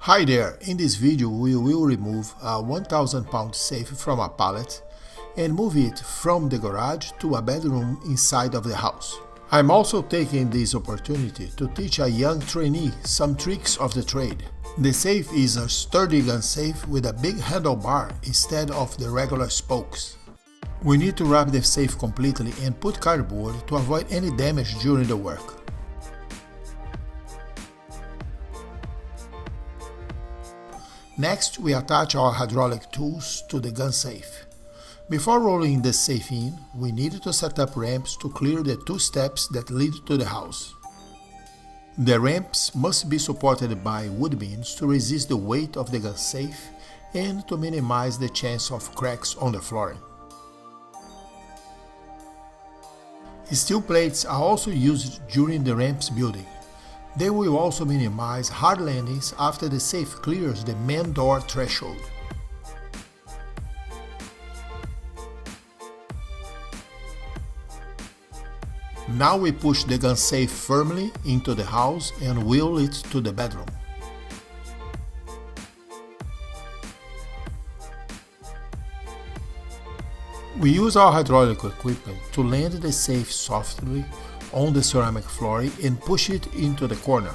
Hi there, in this video we will remove a 1000-pound safe from a pallet and move it from the garage to a bedroom inside of the house. I'm also taking this opportunity to teach a young trainee some tricks of the trade. The safe is a sturdy gun safe with a big handlebar instead of the regular spokes. We need to wrap the safe completely and put cardboard to avoid any damage during the work. Next, we attach our hydraulic tools to the gun safe. Before rolling the safe in, we need to set up ramps to clear the 2 steps that lead to the house. The ramps must be supported by wood beams to resist the weight of the gun safe and to minimize the chance of cracks on the flooring. Steel plates are also used during the ramp's building. They will also minimize hard landings after the safe clears the main door threshold. Now we push the gun safe firmly into the house and wheel it to the bedroom. We use our hydraulic equipment to land the safe softly on the ceramic flooring and push it into the corner.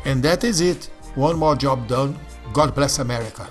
And that is it. One more job done. God bless America.